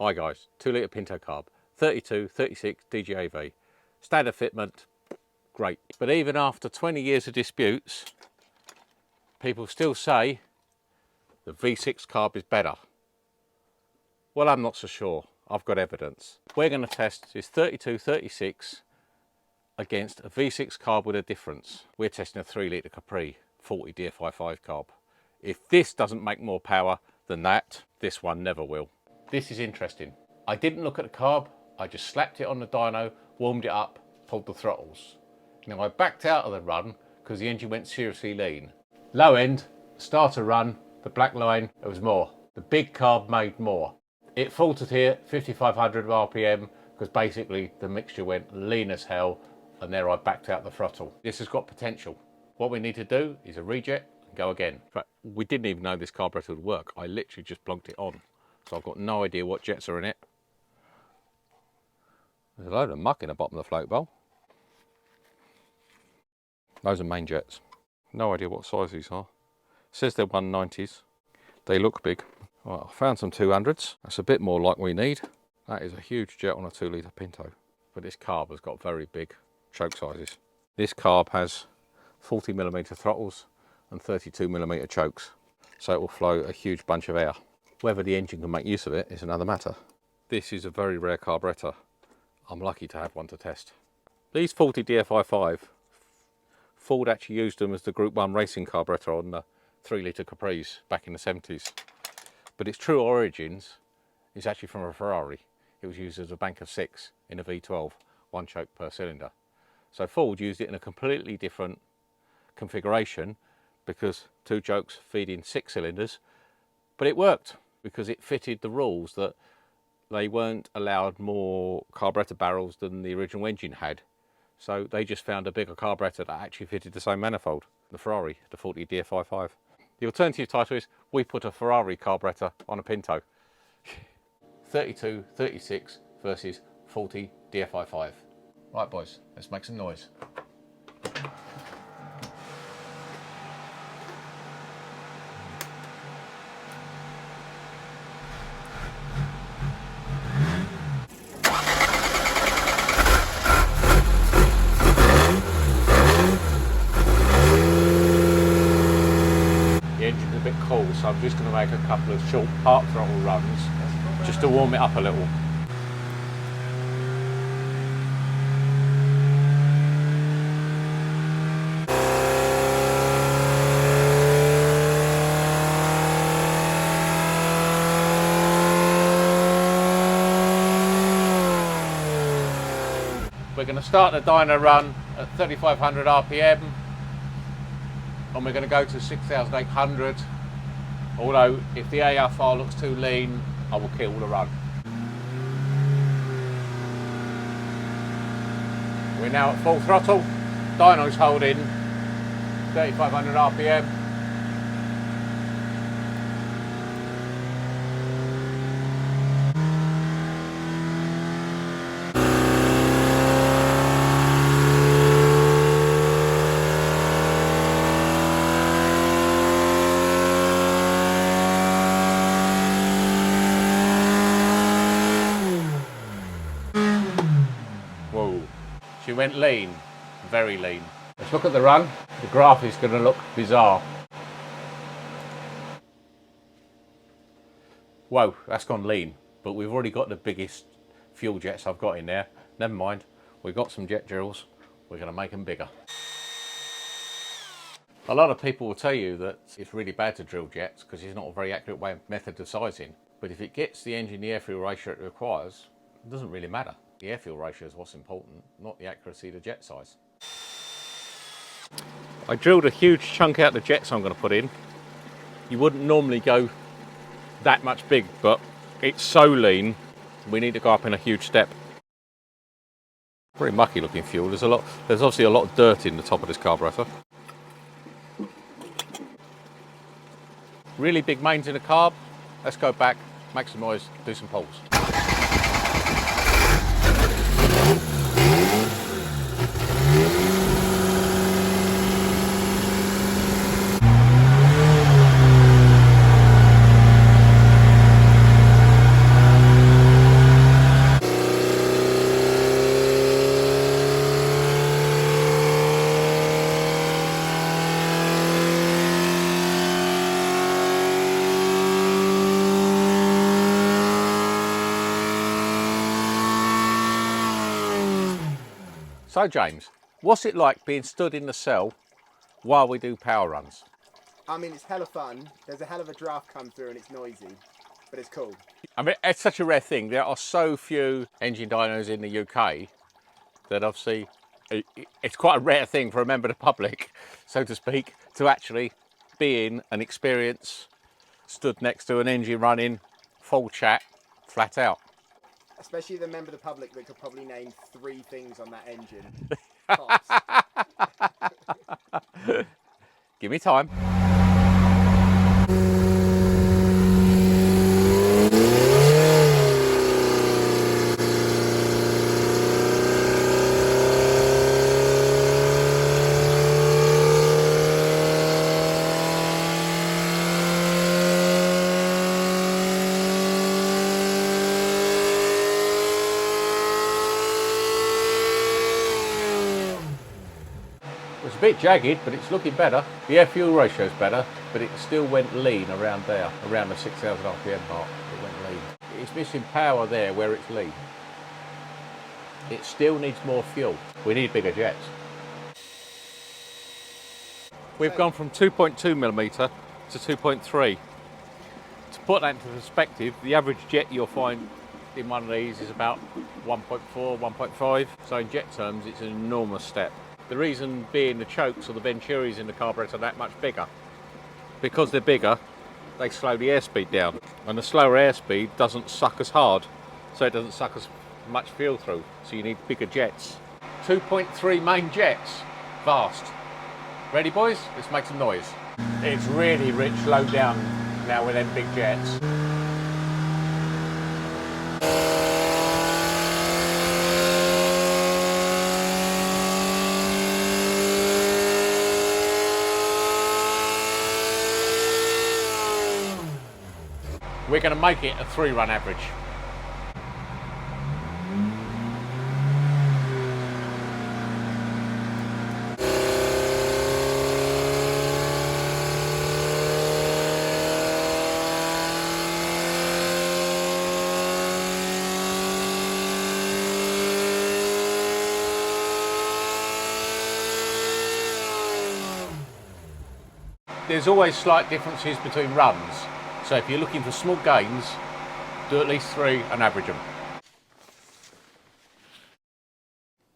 Hi guys, 2 litre Pinto carb, 32, 36 DGAV. Standard fitment, great. But even after 20 years of disputes, people still say the V6 carb is better. Well, I'm not so sure. I've got evidence. We're going to test this 32, 36 against a V6 carb with a difference. We're testing a 3 litre Capri, 40 DFI5 carb. If this doesn't make more power than that, this one never will. This is interesting. I didn't look at the carb, I just slapped it on the dyno, warmed it up, pulled the throttles. Now I backed out of the run because the engine went seriously lean. Low end, starter run, the black line, there was more. The big carb made more. It faltered here, 5,500 RPM, because basically the mixture went lean as hell, and there I backed out the throttle. This has got potential. What we need to do is a rejet and go again. In fact, we didn't even know this carburetor would work. I literally just plugged it on. So I've got no idea what jets are in it. There's a load of muck in the bottom of the float bowl. Those are main jets. No idea what size these are. It says they're 190s. They look big. Right, I found some 200s. That's a bit more like we need. That is a huge jet on a 2 litre Pinto. But this carb has got very big choke sizes. This carb has 40mm throttles and 32mm chokes. So it will flow a huge bunch of air. Whether the engine can make use of it is another matter. This is a very rare carburetor. I'm lucky to have one to test. These 40 DFI5, Ford actually used them as the Group 1 racing carburetor on the 3 litre Capris back in the 70s. But its true origins is actually from a Ferrari. It was used as a bank of 6 in a V12, 1 choke per cylinder. So Ford used it in a completely different configuration because 2 chokes feed in 6 cylinders, but it worked because it fitted the rules that they weren't allowed more carburetor barrels than the original engine had. So they just found a bigger carburetor that actually fitted the same manifold, the Ferrari, the 40 DFI5. The alternative title is, we put a Ferrari carburetor on a Pinto. 32, 36 versus 40 DFI5. Right boys, let's make some noise. Cool, so I'm just going to make a couple of short part throttle runs just to warm it up a little. We're going to start the dyno run at 3,500 RPM and we're going to go to 6,800. Although, if the AFR looks too lean, I will kill the run. We're now at full throttle. Dyno's holding 3,500 RPM. She went lean, very lean. Let's look at the run. The graph is going to look bizarre. Whoa, that's gone lean, but we've already got the biggest fuel jets I've got in there. Never mind, we've got some jet drills. We're going to make them bigger. A lot of people will tell you that it's really bad to drill jets because it's not a very accurate method of sizing. But if it gets the engine the air-fuel ratio it requires, it doesn't really matter. The air-fuel ratio is what's important, not the accuracy of the jet size. I drilled a huge chunk out the jets I'm going to put in. You wouldn't normally go that much big, but it's so lean, we need to go up in a huge step. Very mucky looking fuel. There's obviously a lot of dirt in the top of this carburetor. Really big mains in the carb. Let's go back, make some noise, do some pulls. So James, what's it like being stood in the cell while we do power runs? I mean, it's hella fun. There's a hell of a draft come through and it's noisy, but it's cool. I mean, it's such a rare thing. There are so few engine dynos in the UK that obviously it's quite a rare thing for a member of the public, so to speak, to actually be in an experience stood next to an engine running, full chat, flat out. Especially the member of the public that could probably name 3 things on that engine. Tops. Give me time. It's a bit jagged, but it's looking better. The air-fuel ratio is better, but it still went lean around there, around the 6,000 RPM mark. It went lean. It's missing power there where it's lean. It still needs more fuel. We need bigger jets. We've gone from 2.2mm to 2.3. To put that into perspective, the average jet you'll find in one of these is about 1.4, 1.5. So in jet terms, it's an enormous step. The reason being the chokes or the venturis in the carburetor are that much bigger. Because they're bigger, they slow the airspeed down. And the slower airspeed doesn't suck as hard, so it doesn't suck as much fuel through. So you need bigger jets. 2.3 main jets, vast. Ready boys? Let's make some noise. It's really rich low down now with them big jets. We're going to make it a 3-run average. There's always slight differences between runs. So if you're looking for small gains, do at least 3 and average them.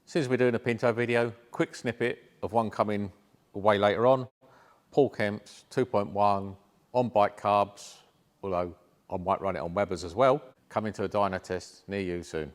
Since we're doing a Pinto video, quick snippet of one coming way later on. Paul Kemp's 2.1 on bike carbs, although I might run it on Webers as well. Coming to a dyno test near you soon.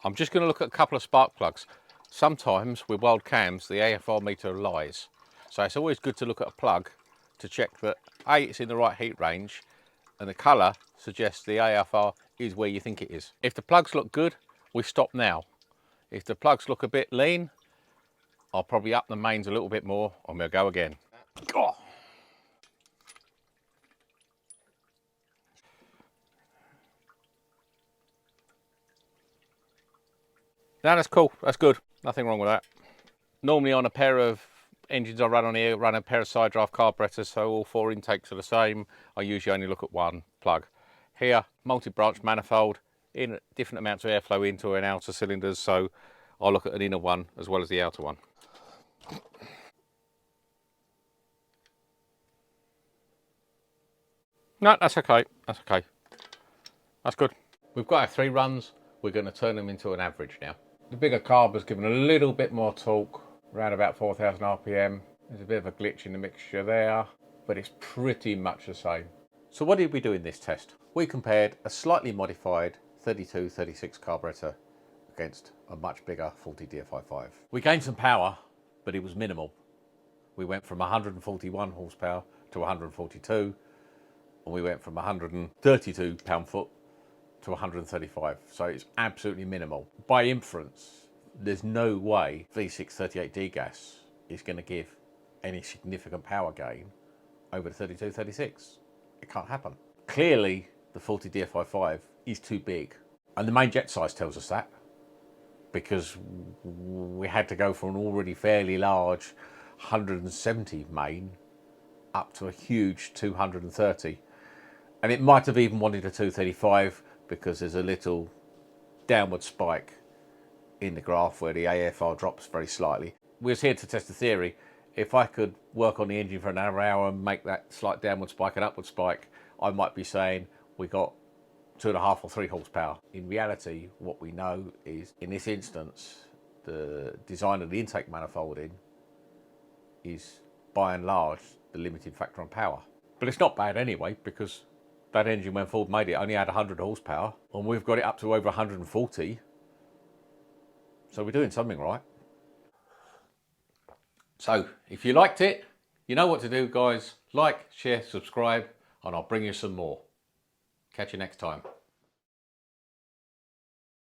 I'm just going to look at a couple of spark plugs. Sometimes with wild cams the AFR meter lies, so it's always good to look at a plug to check that A, it's in the right heat range and the colour suggests the AFR is where you think it is. If the plugs look good, we stop now. If the plugs look a bit lean, I'll probably up the mains a little bit more and we'll go again. Oh. No, that's cool, that's good, nothing wrong with that. Normally on a pair of engines I run on here, run a pair of side draft carburetors, so all 4 intakes are the same. I usually only look at one plug. Here, multi-branch manifold, in different amounts of airflow into and outer cylinders, so I'll look at an inner one as well as the outer one. No, that's okay, that's okay. That's good. We've got our 3 runs, we're going to turn them into an average now. The bigger carb has given a little bit more torque, around about 4,000 RPM. There's a bit of a glitch in the mixture there, but it's pretty much the same. So what did we do in this test? We compared a slightly modified 32-36 carburetor against a much bigger 40 DFI5. We gained some power, but it was minimal. We went from 141 horsepower to 142, and we went from 132 pound-foot to 135, so it's absolutely minimal. By inference, there's no way V6 38D gas is going to give any significant power gain over the 32-36. It can't happen. Clearly, the 40 DFI5 is too big. And the main jet size tells us that, because we had to go from an already fairly large 170 main up to a huge 230. And it might have even wanted a 235 because there's a little downward spike in the graph where the AFR drops very slightly. We was here to test the theory. If I could work on the engine for another hour and make that slight downward spike and upward spike, I might be saying we got 2.5 or 3 horsepower. In reality, what we know is, in this instance, the design of the intake manifolding is, by and large, the limiting factor on power. But it's not bad anyway, because that engine, when Ford made it, only had 100 horsepower, and we've got it up to over 140. So we're doing something right. So, if you liked it, you know what to do, guys. Like, share, subscribe, and I'll bring you some more. Catch you next time.